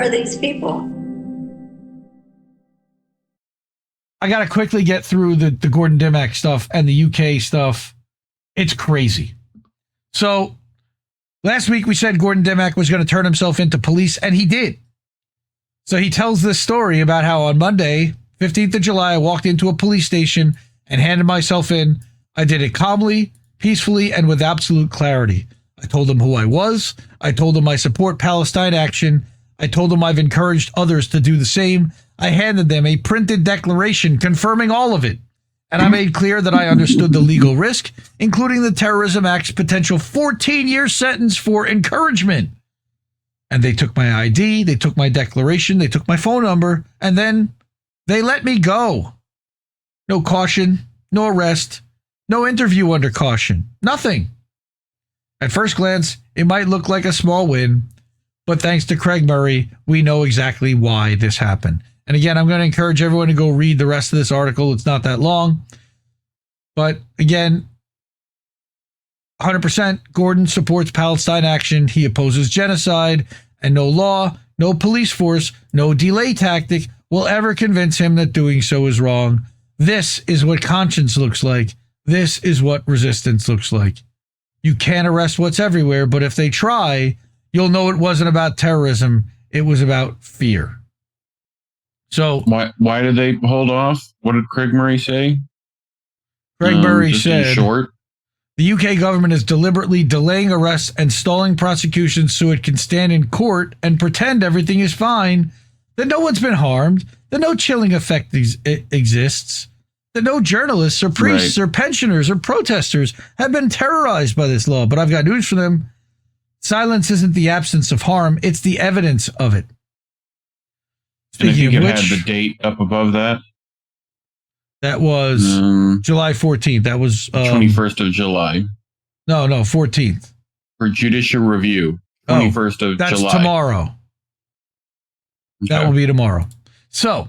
are these people? I got to quickly get through the Gordon Dimmack stuff and the UK stuff. It's crazy. So last week we said Gordon Dimmack was going to turn himself into police, and he did. So he tells this story about how on Monday, 15th of July, I walked into a police station and handed myself in. I did it calmly, peacefully, and with absolute clarity. I told them who I was. I told them I support Palestine action. I told them I've encouraged others to do the same. I handed them a printed declaration confirming all of it. And I made clear that I understood the legal risk, including the Terrorism Act's potential 14-year sentence for encouragement. And they took my ID, they took my declaration, they took my phone number, and then they let me go. No caution, no arrest, no interview under caution, nothing. At first glance, it might look like a small win, but thanks to Craig Murray, we know exactly why this happened. And again, I'm going to encourage everyone to go read the rest of this article. It's not that long. But again, 100% Gordon supports Palestine action. He opposes genocide, and no law, no police force, no delay tactic will ever convince him that doing so is wrong. This is what conscience looks like. This is what resistance looks like. You can't arrest what's everywhere, but if they try, you'll know it wasn't about terrorism. It was about fear. So why did they hold off? What did Craig Murray say? Craig Murray said, in short, the UK government is deliberately delaying arrests and stalling prosecutions so it can stand in court and pretend everything is fine, that no one's been harmed, that no chilling effect exists, that no journalists or priests or pensioners or protesters have been terrorized by this law. But I've got news for them. Silence isn't the absence of harm, it's the evidence of it. And if you Speaking could of which, have the date up above that. that was July 14th. That was 21st of July. No, 14th. For judicial review. 21st of that's July. Tomorrow. Okay. That will be tomorrow. So,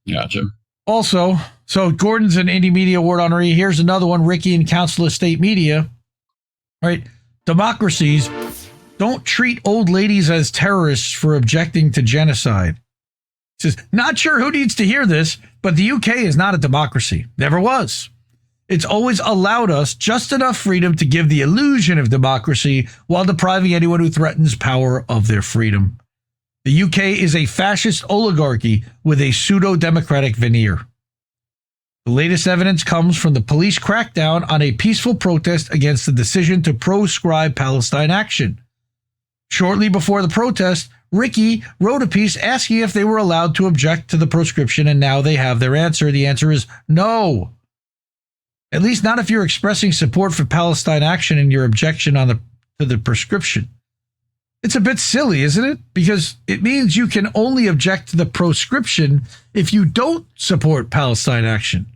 Gotcha. also, so Gordon's an Indie Media Award honoree. Here's another one, Ricky and Council of State Media. All right. Democracies don't treat old ladies as terrorists for objecting to genocide. Says, not sure who needs to hear this, but the UK is not a democracy. Never was. It's always allowed us just enough freedom to give the illusion of democracy while depriving anyone who threatens power of their freedom. The UK is a fascist oligarchy with a pseudo-democratic veneer. The latest evidence comes from the police crackdown on a peaceful protest against the decision to proscribe Palestine action. Shortly before the protest, Ricky wrote a piece asking if they were allowed to object to the proscription, and now they have their answer. The answer is no. At least not if you're expressing support for Palestine action and your objection to the proscription. It's a bit silly, isn't it? Because it means you can only object to the proscription if you don't support Palestine action.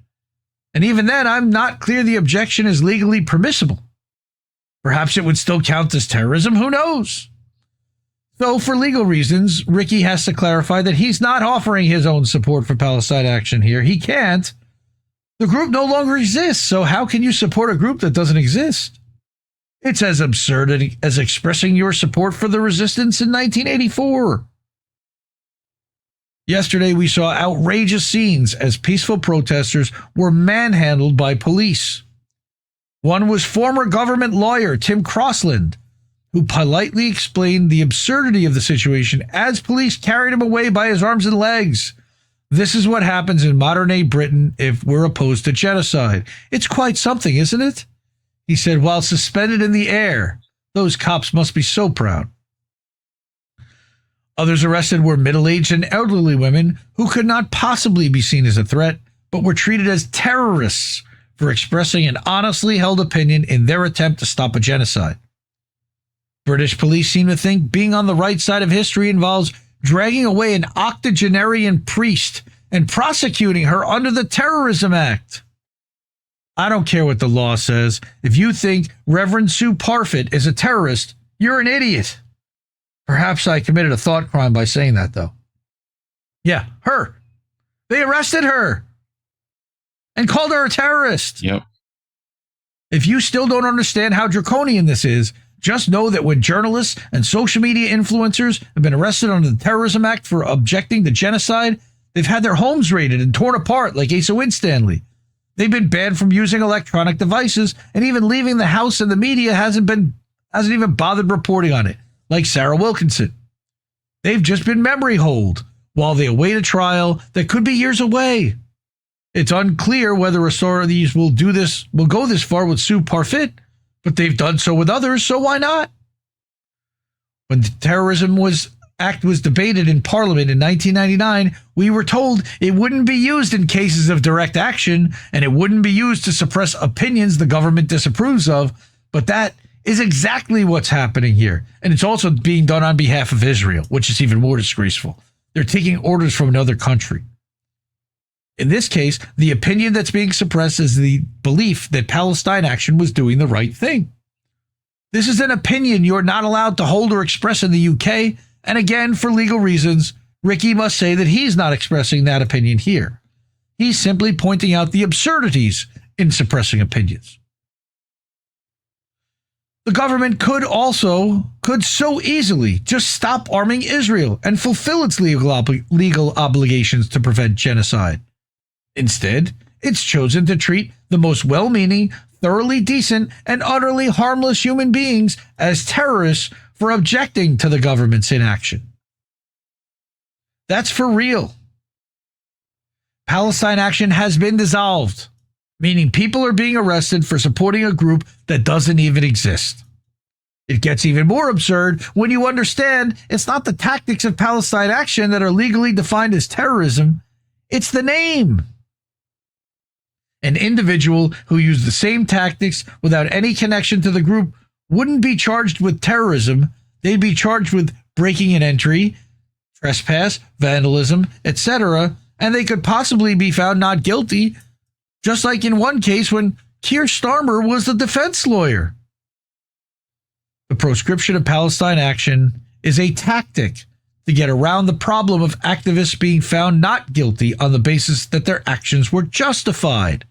And even then, I'm not clear the objection is legally permissible. Perhaps it would still count as terrorism. Who knows? So for legal reasons, Ricky has to clarify that he's not offering his own support for Palestine action here. He can't. The group no longer exists, so how can you support a group that doesn't exist? It's as absurd as expressing your support for the resistance in 1984. Yesterday, we saw outrageous scenes as peaceful protesters were manhandled by police. One was former government lawyer Tim Crossland, who politely explained the absurdity of the situation as police carried him away by his arms and legs. This is what happens in modern-day Britain if we're opposed to genocide. It's quite something, isn't it? He said, while suspended in the air. Those cops must be so proud. Others arrested were middle-aged and elderly women who could not possibly be seen as a threat, but were treated as terrorists for expressing an honestly held opinion in their attempt to stop a genocide. British police seem to think being on the right side of history involves dragging away an octogenarian priest and prosecuting her under the Terrorism Act. I don't care what the law says. If you think Reverend Sue Parfit is a terrorist, you're an idiot. Perhaps I committed a thought crime by saying that, though. Yeah, her. They arrested her and called her a terrorist. Yep. If you still don't understand how draconian this is, Just know that when journalists and social media influencers have been arrested under the Terrorism Act for objecting to genocide, they've had their homes raided and torn apart like Asa Winstanley. They've been banned from using electronic devices, and even leaving the house, and the media hasn't even bothered reporting on it, like Sarah Wilkinson. They've just been memory holed while they await a trial that could be years away. It's unclear whether authorities will go this far with Sue Parfit, but they've done so with others, so why not? When the Terrorism Act was debated in Parliament in 1999, we were told it wouldn't be used in cases of direct action, and it wouldn't be used to suppress opinions the government disapproves of, but that is exactly what's happening here. And it's also being done on behalf of Israel, which is even more disgraceful. They're taking orders from another country. In this case, the opinion that's being suppressed is the belief that Palestine Action was doing the right thing. This is an opinion you're not allowed to hold or express in the UK, and again, for legal reasons, Ricky must say that he's not expressing that opinion here. He's simply pointing out the absurdities in suppressing opinions. The government could so easily just stop arming Israel and fulfill its legal obligations to prevent genocide. Instead, it's chosen to treat the most well-meaning, thoroughly decent, and utterly harmless human beings as terrorists for objecting to the government's inaction. That's for real. Palestine Action has been dissolved, meaning people are being arrested for supporting a group that doesn't even exist. It gets even more absurd when you understand it's not the tactics of Palestine Action that are legally defined as terrorism, it's the name. An individual who used the same tactics without any connection to the group wouldn't be charged with terrorism. They'd be charged with breaking an entry, trespass, vandalism, etc., and they could possibly be found not guilty, just like in one case when Keir Starmer was the defense lawyer. The proscription of Palestine Action is a tactic to get around the problem of activists being found not guilty on the basis that their actions were justified.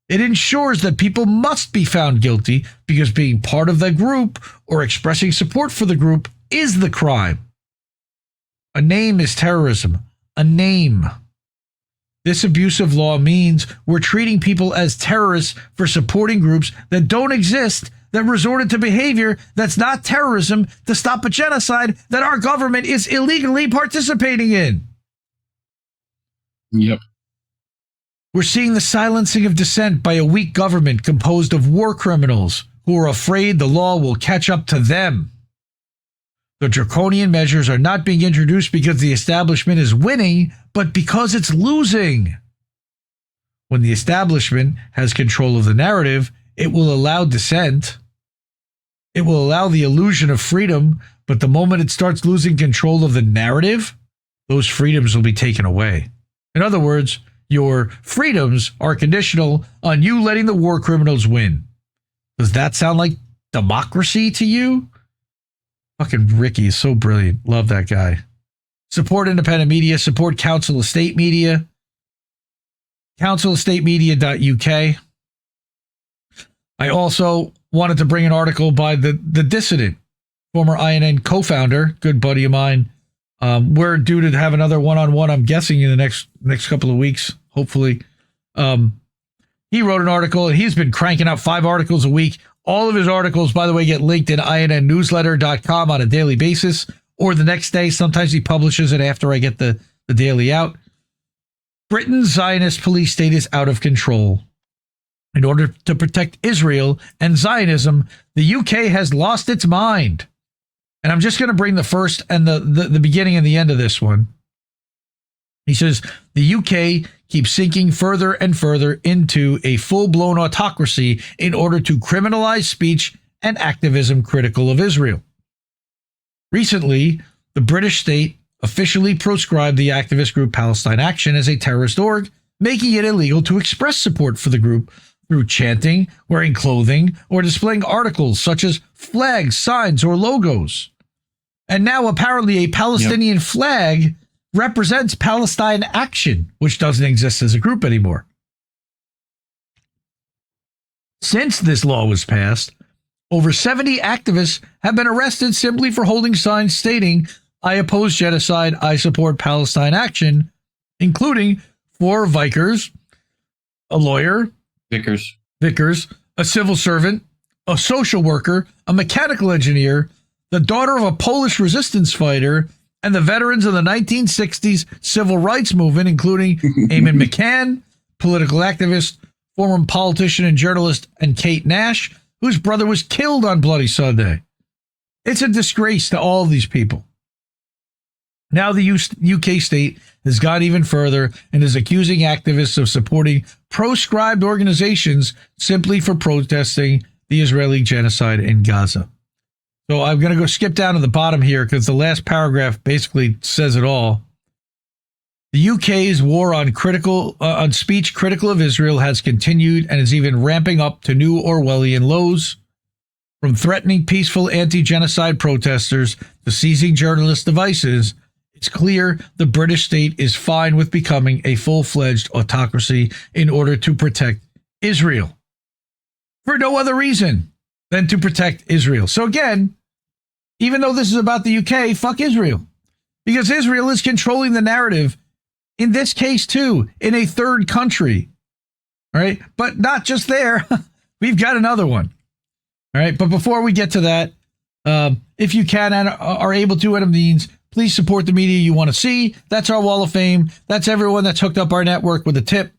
It ensures that people must be found guilty because being part of the group or expressing support for the group is the crime. A name is terrorism. A name. This abuse of law means we're treating people as terrorists for supporting groups that don't exist, that resorted to behavior that's not terrorism to stop a genocide that our government is illegally participating in. Yep. We're seeing the silencing of dissent by a weak government composed of war criminals who are afraid the law will catch up to them. The draconian measures are not being introduced because the establishment is winning, but because it's losing. When the establishment has control of the narrative, it will allow dissent. It will allow the illusion of freedom, but the moment it starts losing control of the narrative, those freedoms will be taken away. In other words, your freedoms are conditional on you letting the war criminals win. Does that sound like democracy to you? Fucking Ricky is so brilliant. Love that guy. Support independent media. Support Council of State Media. councilofstatemedia.uk. I also wanted to bring an article by the Dissident, former INN co-founder, good buddy of mine. We're due to have another one-on-one, I'm guessing, in the next couple of weeks, hopefully. He wrote an article, and he's been cranking out 5 articles a week. All of his articles, by the way, get linked in INNnewsletter.com on a daily basis, or the next day. Sometimes he publishes it after I get the daily out. Britain's Zionist police state is out of control. In order to protect Israel and Zionism, the UK has lost its mind. And I'm just going to bring the first and the beginning and the end of this one. He says, the UK keeps sinking further and further into a full-blown autocracy in order to criminalize speech and activism critical of Israel. Recently, the British state officially proscribed the activist group Palestine Action as a terrorist org, making it illegal to express support for the group through chanting, wearing clothing, or displaying articles such as flags, signs, or logos. And now apparently a Palestinian flag represents Palestine Action, which doesn't exist as a group anymore. Since this law was passed, Over 70 activists have been arrested simply for holding signs stating, "I oppose genocide, I support Palestine action," including 4 Vikers, a lawyer, Vickers, a civil servant, a social worker, a mechanical engineer, the daughter of a Polish resistance fighter, and the veterans of the 1960s civil rights movement, including Eamon McCann, political activist, former politician and journalist, and Kate Nash, whose brother was killed on Bloody Sunday. It's a disgrace to all of these people. Now the UK state has gone even further and is accusing activists of supporting proscribed organizations simply for protesting the Israeli genocide in Gaza. So I'm going to go skip down to the bottom here because the last paragraph basically says it all. The UK's war on speech critical of Israel has continued and is even ramping up to new Orwellian lows. From threatening peaceful anti-genocide protesters to seizing journalist devices, it's clear the British state is fine with becoming a full-fledged autocracy in order to protect Israel. For no other reason than to protect Israel. So again, even though this is about the UK, fuck Israel. Because Israel is controlling the narrative, in this case too, in a third country. All right, but not just there. We've got another one. All right, but before we get to that, if you can and are able to, and means, please support the media you want to see. That's our wall of fame. That's everyone that's hooked up our network with a tip.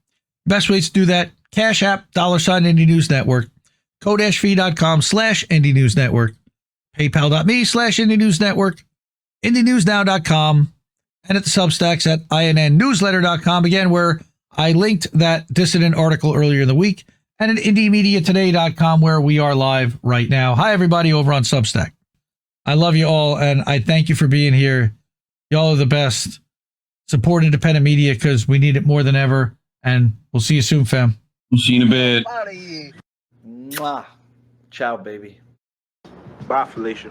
Best ways to do that, Cash App, $, Indie News Network, ko-fi.com/Indie News Network, paypal.me/Indie News Network, IndieNewsNow.com, and at the Substacks at INNnewsletter.com, again, where I linked that Dissident article earlier in the week, and at IndieMediaToday.com, where we are live right now. Hi, everybody over on Substack. I love you all, and I thank you for being here. Y'all are the best. Support independent media because we need it more than ever, and we'll see you soon, fam. We'll see you in a bit. Mwah. Ciao, baby. Bye, Felicia.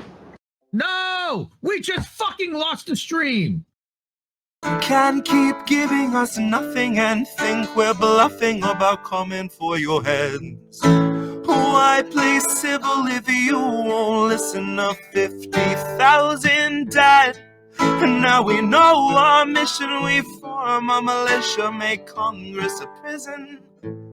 No! We just fucking lost the stream! You can't keep giving us nothing and think we're bluffing about coming for your heads. Why play civil if you won't listen to 50,000 dead? And now we know our mission, we form a militia, make Congress a prison.